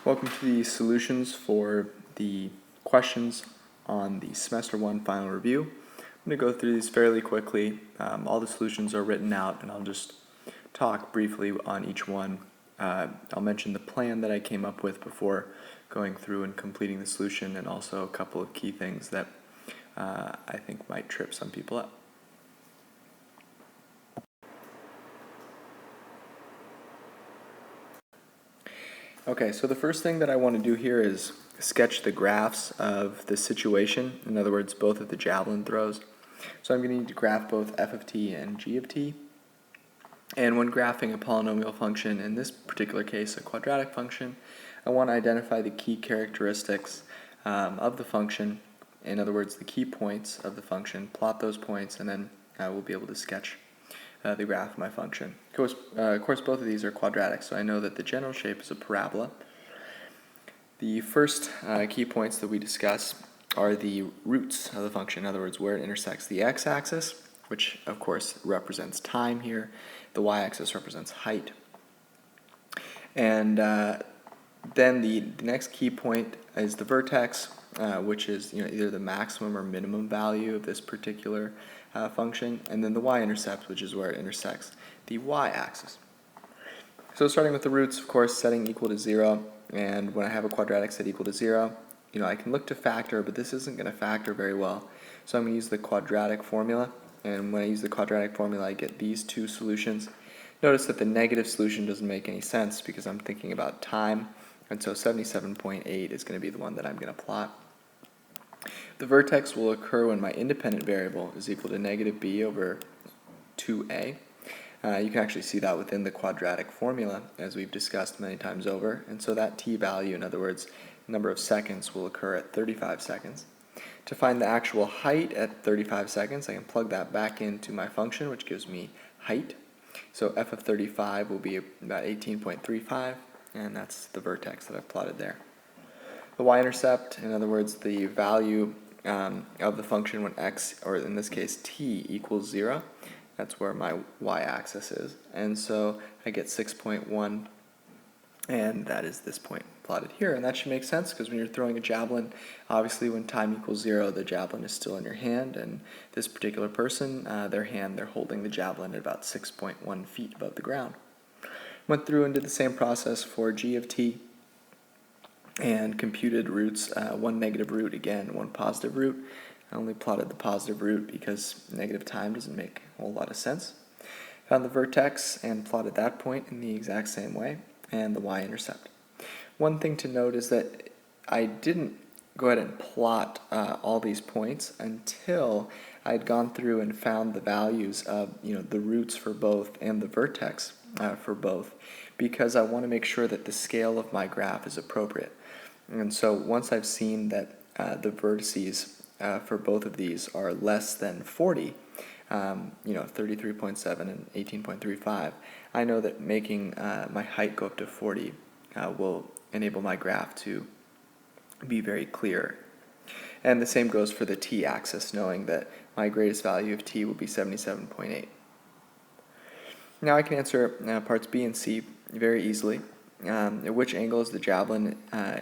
Welcome to the solutions for the questions on the Semester 1 final review. I'm going to go through these fairly quickly. All the solutions are written out, and I'll just talk briefly on each one. I'll mention the plan that I came up with before going through and completing the solution, and also a couple of key things that I think might trip some people up. Okay, so the first thing that I want to do here is sketch the graphs of the situation, in other words, both of the javelin throws. So I'm going to need to graph both f of t and g of t. And when graphing a polynomial function, in this particular case a quadratic function, I want to identify the key characteristics of the function, in other words, the key points of the function, plot those points, and then we'll be able to sketch the graph of my function. Of course, both of these are quadratic, so I know that the general shape is a parabola. The first key points that we discuss are the roots of the function, in other words, where it intersects the x-axis, which of course represents time here. The y-axis represents height. And then the next key point is the vertex, which is either the maximum or minimum value of this particular function, and then the y-intercept, which is where it intersects the y-axis. So starting with the roots, of course, setting equal to 0, and when I have a quadratic set equal to 0, I can look to factor, but this isn't going to factor very well. So I'm going to use the quadratic formula, and when I use the quadratic formula, I get these two solutions. Notice that the negative solution doesn't make any sense because I'm thinking about time, and so 77.8 is going to be the one that I'm going to plot. The vertex will occur when my independent variable is equal to negative b over 2a. You can actually see that within the quadratic formula, as we've discussed many times over, and so that t value, in other words, number of seconds, will occur at 35 seconds. To find the actual height at 35 seconds, I can plug that back into my function, which gives me height. So f of 35 will be about 18.35, and that's the vertex that I've plotted there. The y-intercept, in other words, the value of the function when x, or in this case t, equals 0, that's where my y-axis is. And so I get 6.1, and that is this point plotted here. And that should make sense because when you're throwing a javelin, obviously when time equals 0, the javelin is still in your hand, and this particular person, they're holding the javelin at about 6.1 feet above the ground. Went through and did the same process for g of t, and computed roots, one negative root again, one positive root. I only plotted the positive root because negative time doesn't make a whole lot of sense. Found the vertex and plotted that point in the exact same way, and the y-intercept. One thing to note is that I didn't go ahead and plot all these points until I'd gone through and found the values of the roots for both and the vertex for both, because I want to make sure that the scale of my graph is appropriate. And so once I've seen that the vertices for both of these are less than 40, 33.7 and 18.35, I know that making my height go up to 40 will enable my graph to be very clear. And the same goes for the t-axis, knowing that my greatest value of t will be 77.8. Now I can answer parts B and C very easily. At which angle is the javelin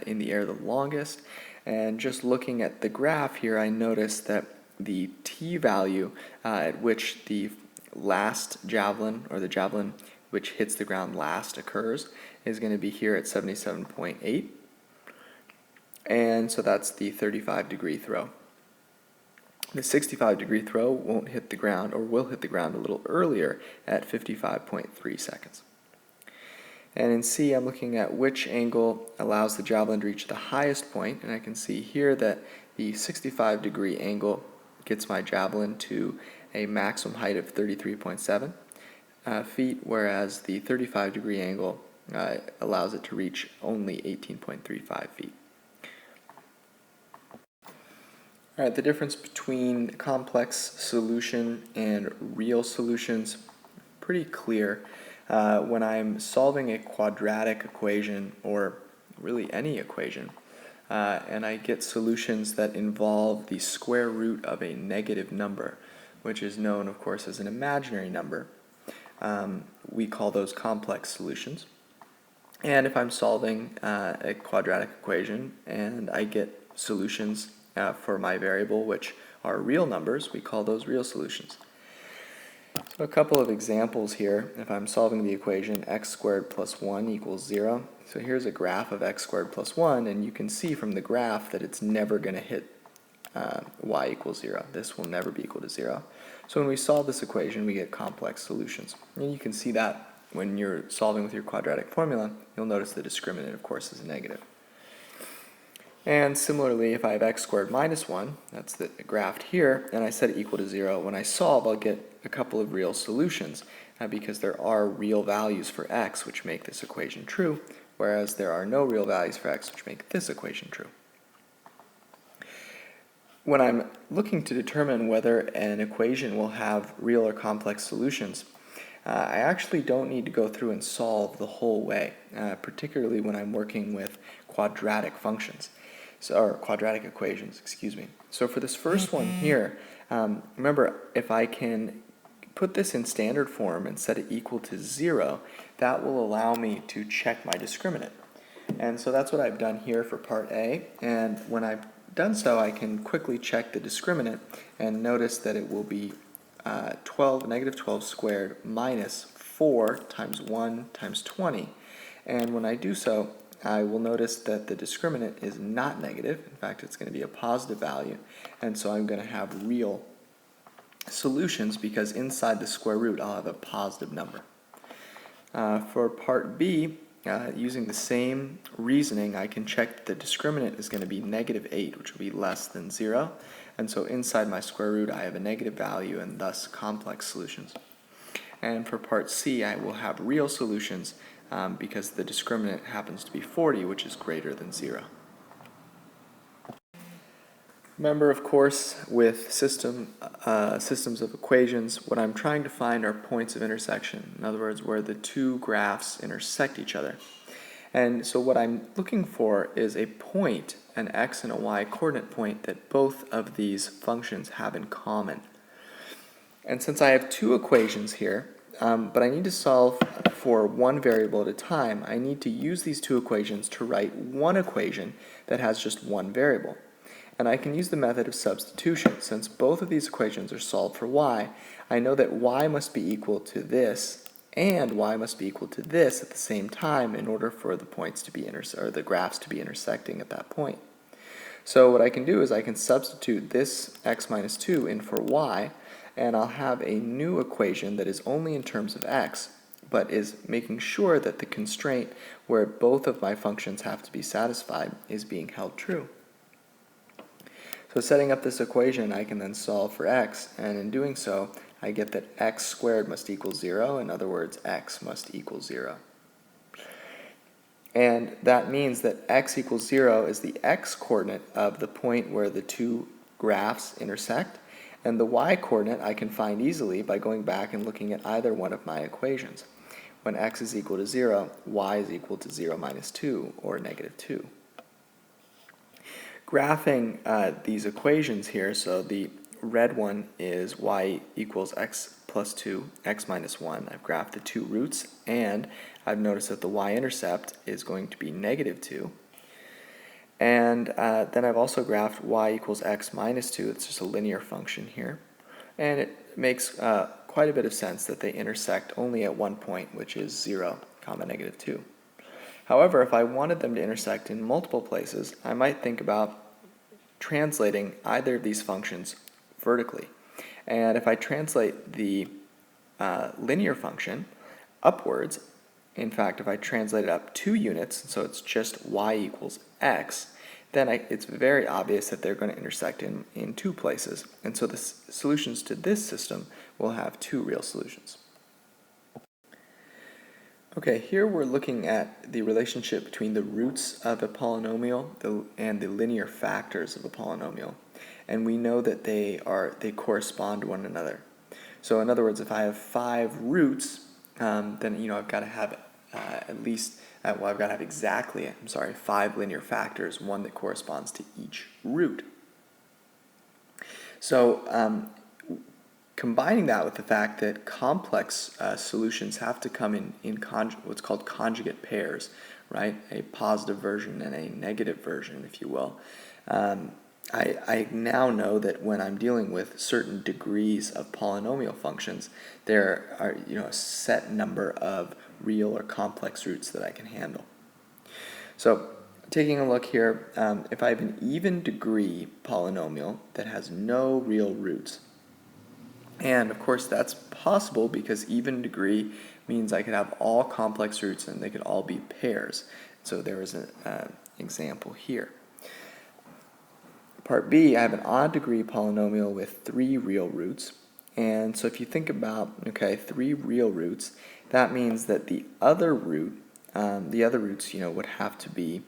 in the air the longest? And just looking at the graph here, I notice that the t value at which the last javelin, or the javelin which hits the ground last, occurs is going to be here at 77.8. And so that's the 35-degree throw. The 65-degree throw won't hit the ground, or will hit the ground a little earlier at 55.3 seconds. And in C, I'm looking at which angle allows the javelin to reach the highest point, and I can see here that the 65-degree angle gets my javelin to a maximum height of 33.7 feet, whereas the 35-degree angle allows it to reach only 18.35 feet. All right, the difference between complex solution and real solutions, pretty clear. When I'm solving a quadratic equation, or really any equation, and I get solutions that involve the square root of a negative number, which is known, of course, as an imaginary number, we call those complex solutions. And if I'm solving a quadratic equation and I get solutions for my variable, which are real numbers, we call those real solutions. So a couple of examples here. If I'm solving the equation x squared plus 1 equals 0, so here's a graph of x squared plus 1, and you can see from the graph that it's never going to hit y equals 0. This will never be equal to 0. So when we solve this equation, we get complex solutions. And you can see that when you're solving with your quadratic formula, you'll notice the discriminant, of course, is negative. And similarly, if I have x squared minus 1, that's the graph here, and I set it equal to 0, when I solve, I'll get a couple of real solutions because there are real values for x which make this equation true, whereas there are no real values for x which make this equation true. When I'm looking to determine whether an equation will have real or complex solutions, I actually don't need to go through and solve the whole way, particularly when I'm working with quadratic functions, or quadratic equations, excuse me. So for this first one here, remember, if I can put this in standard form and set it equal to 0, that will allow me to check my discriminant. And so that's what I've done here for part A, and when I've done so, I can quickly check the discriminant and notice that it will be negative 12 squared minus 4 times 1 times 20. And when I do so, I will notice that the discriminant is not negative. In fact, it's going to be a positive value. And so I'm going to have real solutions because inside the square root I'll have a positive number. For part B, using the same reasoning, I can check the discriminant is going to be negative 8, which will be less than 0. And so inside my square root I have a negative value and thus complex solutions. And for part C, I will have real solutions because the discriminant happens to be 40, which is greater than 0. Remember, of course, with systems of equations, what I'm trying to find are points of intersection. In other words, where the two graphs intersect each other. And so what I'm looking for is a point, an x and a y coordinate point, that both of these functions have in common. And since I have two equations here, but I need to solve for one variable at a time, I need to use these two equations to write one equation that has just one variable. And I can use the method of substitution. Since both of these equations are solved for y, I know that y must be equal to this and y must be equal to this at the same time in order for the points to be the graphs to be intersecting at that point. So what I can do is I can substitute this x minus 2 in for y, and I'll have a new equation that is only in terms of x, but is making sure that the constraint where both of my functions have to be satisfied is being held true. So setting up this equation, I can then solve for x, and in doing so, I get that x squared must equal 0. In other words, x must equal 0. And that means that x equals 0 is the x-coordinate of the point where the two graphs intersect, and the y-coordinate I can find easily by going back and looking at either one of my equations. When x is equal to 0, y is equal to 0 minus 2, or negative 2. Graphing these equations here, so the red one is y equals x plus 2, x minus 1. I've graphed the two roots, and I've noticed that the y-intercept is going to be negative 2. And then I've also graphed y equals x minus 2. It's just a linear function here. And it makes quite a bit of sense that they intersect only at one point, which is 0, negative 2. However, if I wanted them to intersect in multiple places, I might think about translating either of these functions vertically. And if I translate the linear function upwards, in fact, if I translate it up 2 units, so it's just y equals x, then it's very obvious that they're going to intersect in 2 places. And so the solutions to this system will have 2 real solutions. Okay, here we're looking at the relationship between the roots of a polynomial and the linear factors of a polynomial. And we know that they correspond to one another. So in other words, if I have 5 roots, then I've got to have I've got to have exactly 5 linear factors, one that corresponds to each root. So combining that with the fact that complex solutions have to come in what's called conjugate pairs, right? A positive version and a negative version, if you will. I now know that when I'm dealing with certain degrees of polynomial functions, there are a set number of real or complex roots that I can handle. So taking a look here, if I have an even degree polynomial that has no real roots, and of course that's possible because even degree means I could have all complex roots and they could all be pairs. So there is an example here. Part B, I have an odd degree polynomial with 3 real roots. And so if you think about, 3 real roots, that means that the other roots, would have to be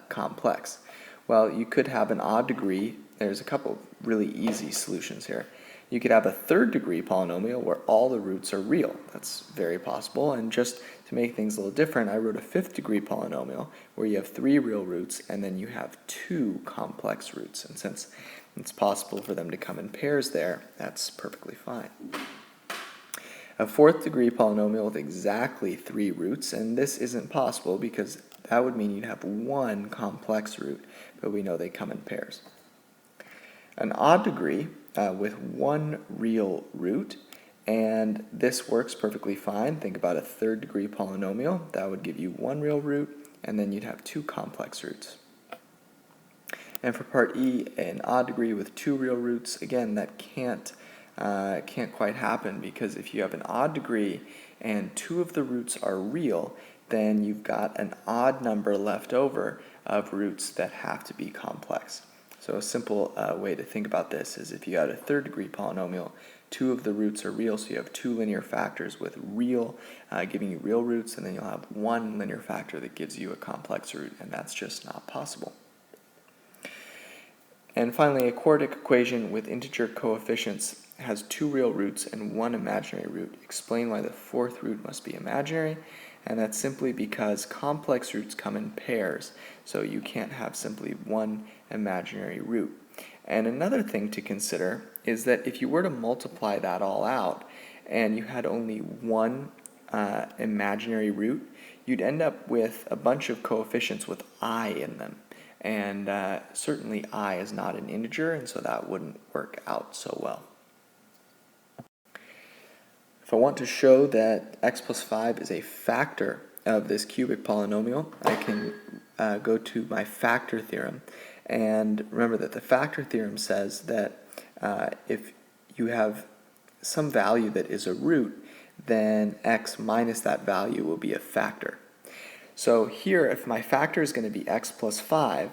complex. Well, you could have an odd degree. There's a couple really easy solutions here. You could have a third degree polynomial where all the roots are real. That's very possible. And just to make things a little different, I wrote a fifth degree polynomial where you have 3 real roots and then you have 2 complex roots. And since it's possible for them to come in pairs there, that's perfectly fine. A fourth degree polynomial with exactly 3 roots, and this isn't possible because that would mean you'd have 1 complex root, but we know they come in pairs. An odd degree with 1 real root, and this works perfectly fine. Think about a third degree polynomial. That would give you 1 real root, and then you'd have 2 complex roots. And for part E, an odd degree with 2 real roots, again, that can't quite happen because if you have an odd degree and 2 of the roots are real, then you've got an odd number left over of roots that have to be complex. So a simple way to think about this is if you had a third degree polynomial, 2 of the roots are real, so you have 2 linear factors with real giving you real roots, and then you'll have 1 linear factor that gives you a complex root, and that's just not possible. And finally, a quartic equation with integer coefficients has 2 real roots and 1 imaginary root. Explain why the 4th root must be imaginary, and that's simply because complex roots come in pairs, so you can't have simply 1 imaginary root. And another thing to consider is that if you were to multiply that all out and you had only 1 imaginary root, you'd end up with a bunch of coefficients with I in them. And certainly I is not an integer, and so that wouldn't work out so well. If I want to show that x plus 5 is a factor of this cubic polynomial, I can go to my factor theorem. And remember that the factor theorem says that if you have some value that is a root, then x minus that value will be a factor. So here, if my factor is going to be x plus 5,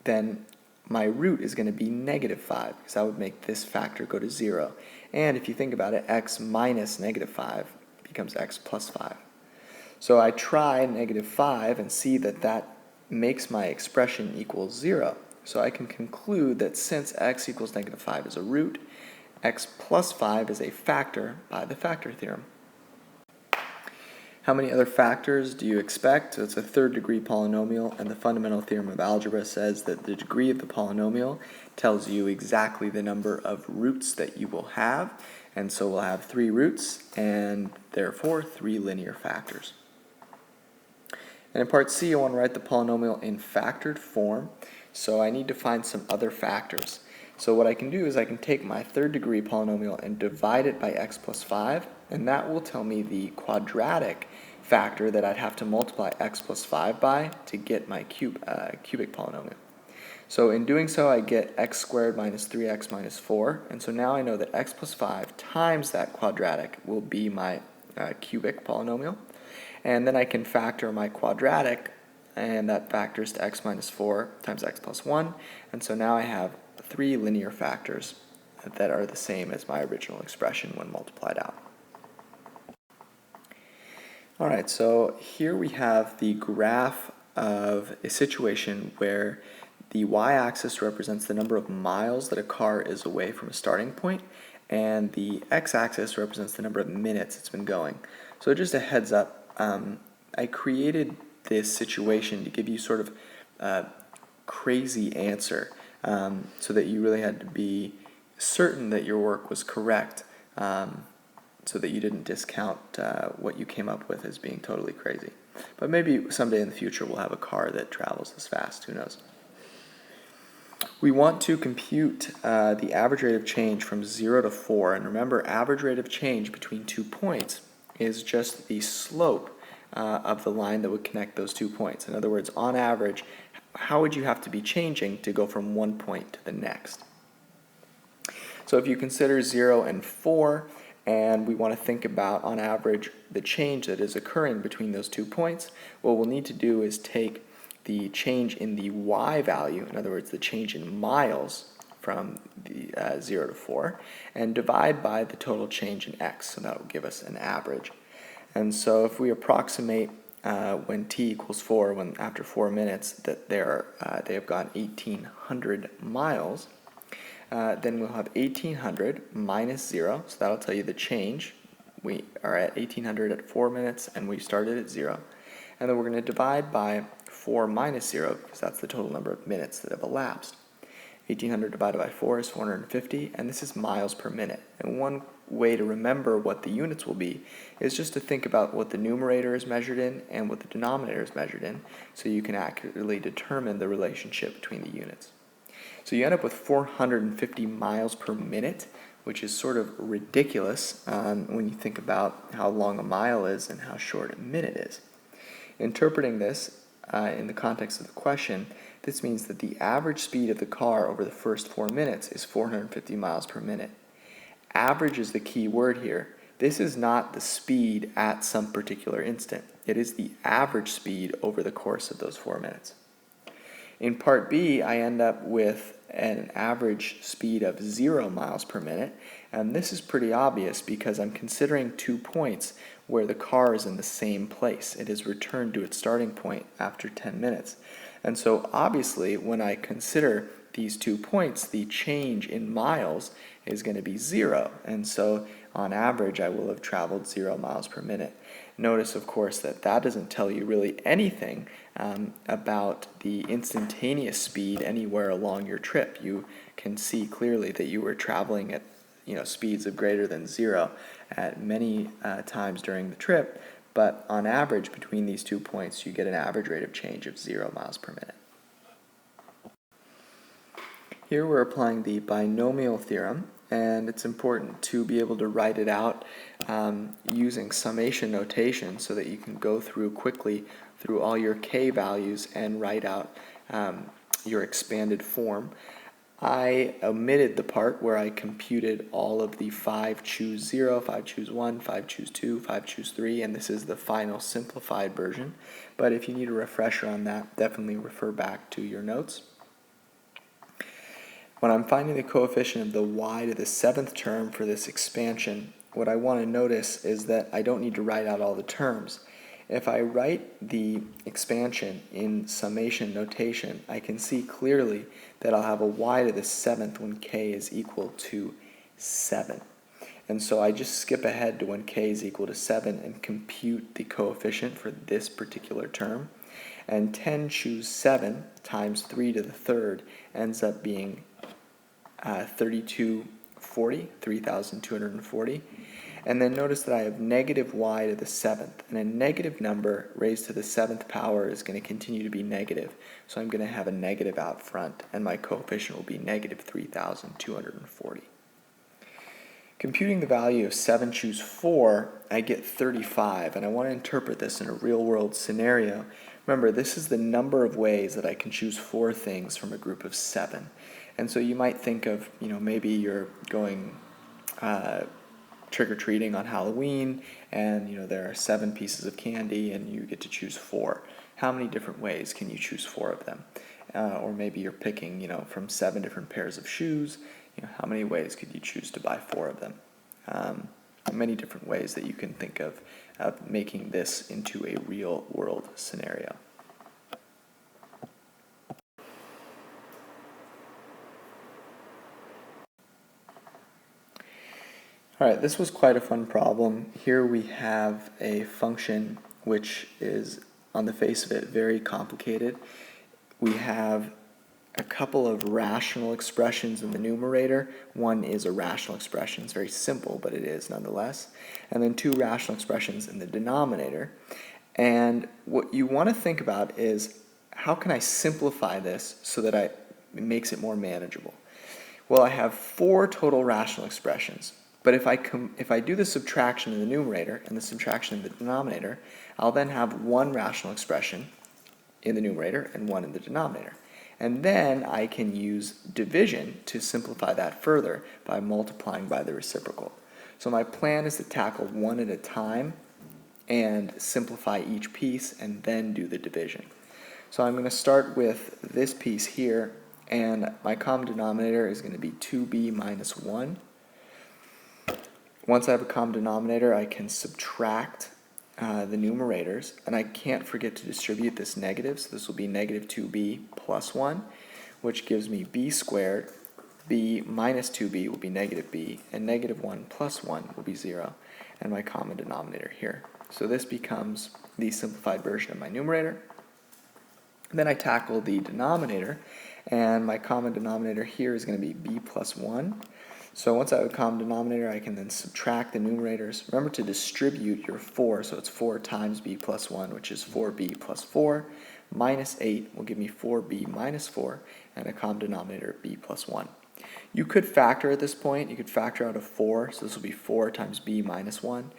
then my root is going to be negative 5, because that would make this factor go to 0. And if you think about it, x minus negative 5 becomes x plus 5. So I try negative 5 and see that that makes my expression equal 0. So I can conclude that since x equals negative 5 is a root, x plus 5 is a factor by the factor theorem. How many other factors do you expect? So it's a third degree polynomial, and the fundamental theorem of algebra says that the degree of the polynomial tells you exactly the number of roots that you will have, and so we'll have 3 roots and therefore 3 linear factors. And in part C, I want to write the polynomial in factored form, so I need to find some other factors. So what I can do is I can take my third degree polynomial and divide it by x plus 5, and that will tell me the quadratic factor that I'd have to multiply x plus 5 by to get my cubic polynomial. So in doing so, I get x squared minus 3x minus 4, and so now I know that x plus 5 times that quadratic will be my cubic polynomial. And then I can factor my quadratic, and that factors to x minus 4 times x plus 1, and so now I have 3 linear factors that are the same as my original expression when multiplied out. Alright, so here we have the graph of a situation where the y-axis represents the number of miles that a car is away from a starting point, and the x-axis represents the number of minutes it's been going. So just a heads up, I created this situation to give you sort of a crazy answer, so that you really had to be certain that your work was correct, so that you didn't discount what you came up with as being totally crazy. But maybe someday in the future we'll have a car that travels as fast, who knows. We want to compute the average rate of change from 0 to 4, and remember, average rate of change between 2 points is just the slope of the line that would connect those 2 points. In other words, on average, how would you have to be changing to go from one point to the next? So if you consider 0 and 4, and we want to think about, on average, the change that is occurring between those 2 points, what we'll need to do is take the change in the y value, in other words, the change in miles from the 0 to 4, and divide by the total change in x, so that will give us an average. And so if we approximate when t equals 4, when after 4 minutes, that they have gone 1,800 miles, then we'll have 1,800 minus 0, so that'll tell you the change. We are at 1,800 at 4 minutes, and we started at 0. And then we're going to divide by 4 minus 0, because that's the total number of minutes that have elapsed. 1,800 divided by 4 is 450, and this is miles per minute. And one way to remember what the units will be is just to think about what the numerator is measured in and what the denominator is measured in, so you can accurately determine the relationship between the units. So you end up with 450 miles per minute, which is sort of ridiculous when you think about how long a mile is and how short a minute is. Interpreting this in the context of the question, this means that the average speed of the car over the first 4 minutes is 450 miles per minute. Average is the key word here. This is not the speed at some particular instant. It is the average speed over the course of those 4 minutes. In part B, I end up with an average speed of 0 miles per minute, and this is pretty obvious because I'm considering 2 points where the car is in the same place. It has returned to its starting point after 10 minutes. And so obviously, when I consider these 2 points, the change in miles is going to be 0, and so on average I will have traveled 0 miles per minute. Notice, of course, that that doesn't tell you really anything about the instantaneous speed anywhere along your trip. You can see clearly that you were traveling at speeds of greater than 0 at many times during the trip, but on average between these 2 points you get an average rate of change of 0 miles per minute. Here we're applying the binomial theorem, and it's important to be able to write it out using summation notation so that you can go through quickly through all your k values and write out your expanded form. I omitted the part where I computed all of the 5 choose 0, 5 choose 1, 5 choose 2, 5 choose 3, and this is the final simplified version. But if you need a refresher on that, definitely refer back to your notes. When I'm finding the coefficient of the y to the 7th term for this expansion, what I want to notice is that I don't need to write out all the terms. If I write the expansion in summation notation, I can see clearly that I'll have a y to the 7th when k is equal to 7. And so I just skip ahead to when k is equal to 7 and compute the coefficient for this particular term. And 10 choose 7 times 3 to the 3rd ends up being 3,240. And then notice that I have negative y to the 7th, and a negative number raised to the 7th power is going to continue to be negative, so I'm going to have a negative out front, and my coefficient will be negative 3,240. Computing the value of 7 choose 4, I get 35, and I want to interpret this in a real-world scenario. Remember, this is the number of ways that I can choose 4 things from a group of 7. And so you might think of, maybe you're going trick-or-treating on Halloween, and there are 7 pieces of candy, and you get to choose 4. How many different ways can you choose 4 of them? Or maybe you're picking, from 7 different pairs of shoes. How many ways could you choose to buy 4 of them? Many different ways that you can think of making this into a real-world scenario. Alright, this was quite a fun problem. Here we have a function which is, on the face of it, very complicated. We have a couple of rational expressions in the numerator. One is a rational expression. It's very simple, but it is nonetheless. And then two rational expressions in the denominator. And what you want to think about is, how can I simplify this so that it makes it more manageable? Well, I have four total rational expressions. But if I do the subtraction in the numerator and the subtraction in the denominator, I'll then have one rational expression in the numerator and one in the denominator. And then I can use division to simplify that further by multiplying by the reciprocal. So my plan is to tackle one at a time and simplify each piece and then do the division. So I'm going to start with this piece here, and my common denominator is going to be 2b minus 1. Once I have a common denominator, I can subtract the numerators, and I can't forget to distribute this negative, so this will be negative 2b plus 1, which gives me b squared. B minus 2b will be negative b, and negative 1 plus 1 will be 0, and my common denominator here. So this becomes the simplified version of my numerator. Then I tackle the denominator, and my common denominator here is going to be b plus 1. So once I have a common denominator, I can then subtract the numerators. Remember to distribute your 4, so it's 4 times b plus 1, which is 4b plus 4, minus 8 will give me 4b minus 4, and a common denominator of b plus 1. You could factor at this point. You could factor out a 4, so this will be 4 times b minus 1.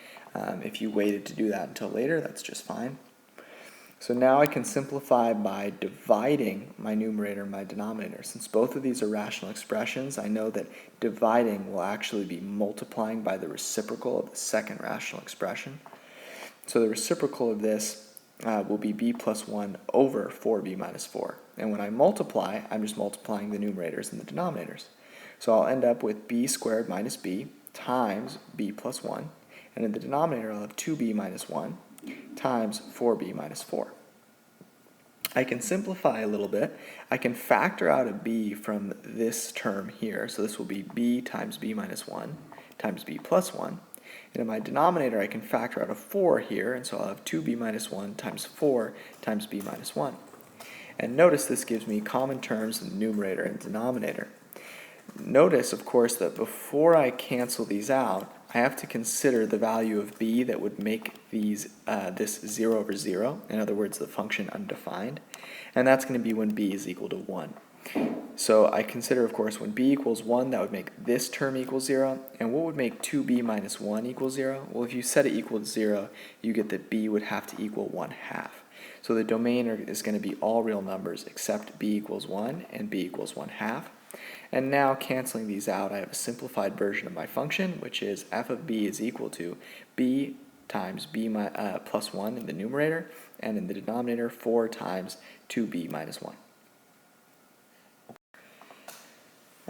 If you waited to do that until later, that's just fine. So now I can simplify by dividing my numerator and my denominator. Since both of these are rational expressions, I know that dividing will actually be multiplying by the reciprocal of the second rational expression. So the reciprocal of this will be b plus 1 over 4b minus 4. And when I multiply, I'm just multiplying the numerators and the denominators. So I'll end up with b squared minus b times b plus 1. And in the denominator, I'll have 2b minus 1 times 4b minus 4. I can simplify a little bit. I can factor out a b from this term here. So this will be b times b minus 1 times b plus 1. And in my denominator, I can factor out a 4 here, and so I'll have 2b minus 1 times 4 times b minus 1. And notice this gives me common terms in the numerator and denominator. Notice, of course, that before I cancel these out, I have to consider the value of b that would make this 0 over 0, in other words, the function undefined, and that's going to be when b is equal to 1. So I consider, of course, when b equals 1, that would make this term equal 0, and what would make 2b minus 1 equal 0? Well, if you set it equal to 0, you get that b would have to equal 1/2. So the domain is going to be all real numbers except b equals 1 and b equals 1/2. And now, canceling these out, I have a simplified version of my function, which is f of b is equal to b times b plus 1 in the numerator, and in the denominator, 4 times 2b minus 1.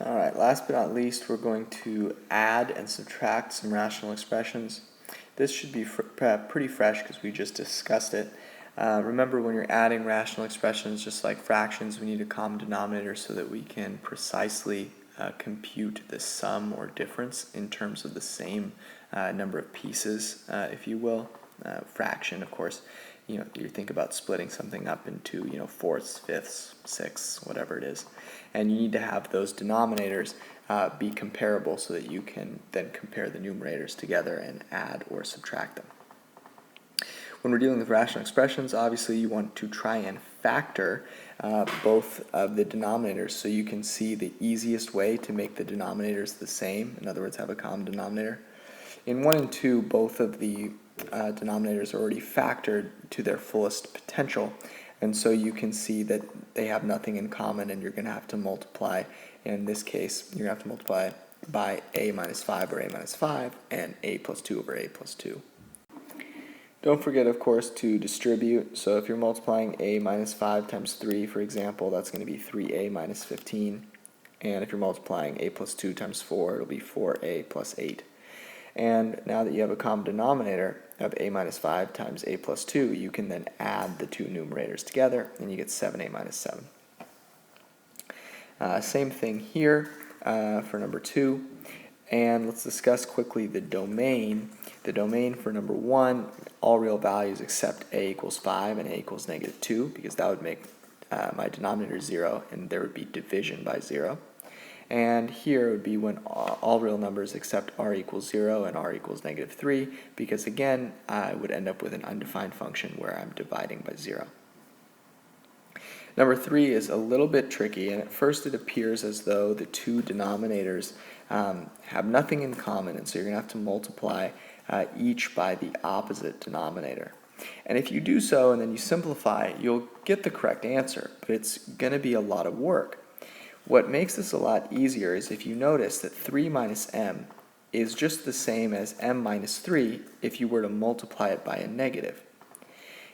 All right, last but not least, we're going to add and subtract some rational expressions. This should be pretty fresh because we just discussed it. Remember, when you're adding rational expressions, just like fractions, we need a common denominator so that we can precisely compute the sum or difference in terms of the same number of pieces, if you will. Fraction, of course, you think about splitting something up into fourths, fifths, sixths, whatever it is, and you need to have those denominators be comparable so that you can then compare the numerators together and add or subtract them. When we're dealing with rational expressions, obviously you want to try and factor both of the denominators so you can see the easiest way to make the denominators the same. In other words, have a common denominator. In 1 and 2, both of the denominators are already factored to their fullest potential, and so you can see that they have nothing in common, and you're going to have to multiply. In this case, you're going to have to multiply by a minus 5 over a minus 5 and a plus 2 over a plus 2. Don't forget, of course, to distribute. So if you're multiplying a minus 5 times 3, for example, that's going to be 3a minus 15. And if you're multiplying a plus 2 times 4, it'll be 4a plus 8. And now that you have a common denominator of a minus 5 times a plus 2, you can then add the two numerators together, and you get 7a minus 7. Same thing here for number 2. And let's discuss quickly the domain. The domain for number 1, all real values except a equals 5 and a equals negative 2, because that would make my denominator is 0, and there would be division by 0. And here it would be when all real numbers except r equals 0 and r equals -3, because again, I would end up with an undefined function where I'm dividing by 0. Number 3 is a little bit tricky, and at first it appears as though the two denominators have nothing in common, and so you're going to have to multiply each by the opposite denominator. And if you do so and then you simplify, you'll get the correct answer, but it's going to be a lot of work. What makes this a lot easier is if you notice that 3 minus m is just the same as m minus 3 if you were to multiply it by a negative.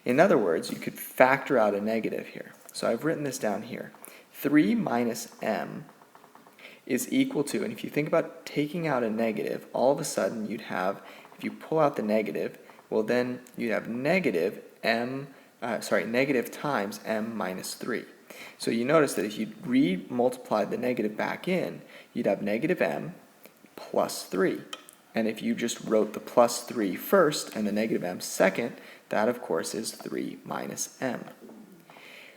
In other words, you could factor out a negative here. So I've written this down here. 3 minus m is equal to, and if you think about taking out a negative, all of a sudden you'd have, if you pull out the negative, well then you'd have negative times m minus 3. So you notice that if you re-multiply the negative back in, you'd have negative m plus 3. And if you just wrote the plus 3 first and the negative m second, that of course is 3 minus m.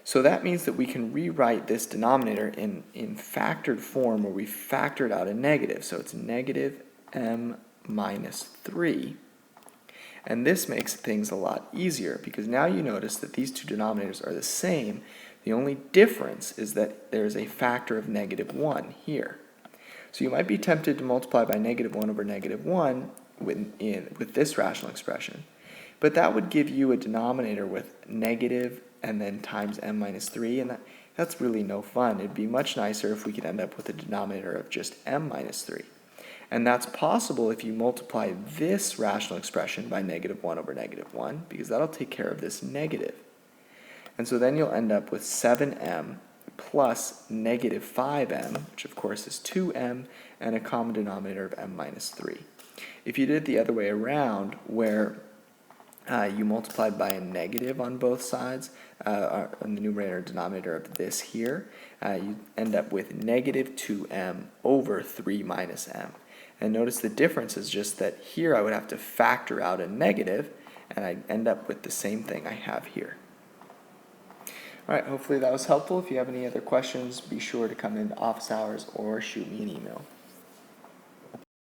So that means that we can rewrite this denominator in factored form where we factored out a negative. So it's negative m minus 3. And this makes things a lot easier because now you notice that these two denominators are the same. The only difference is that there's a factor of -1 here. So you might be tempted to multiply by -1 over -1 with this rational expression. But that would give you a denominator with negative and then times m minus 3, and that's really no fun. It'd be much nicer if we could end up with a denominator of just m minus 3. And that's possible if you multiply this rational expression by -1 over -1, because that'll take care of this negative. And so then you'll end up with 7m plus -5m, which of course is 2m, and a common denominator of m minus 3. If you did it the other way around, where you multiplied by a negative on both sides, on the numerator and denominator of this here, you end up with -2m over 3 minus m. And notice the difference is just that here I would have to factor out a negative, and I'd end up with the same thing I have here. Alright, hopefully that was helpful. If you have any other questions, be sure to come into office hours or shoot me an email.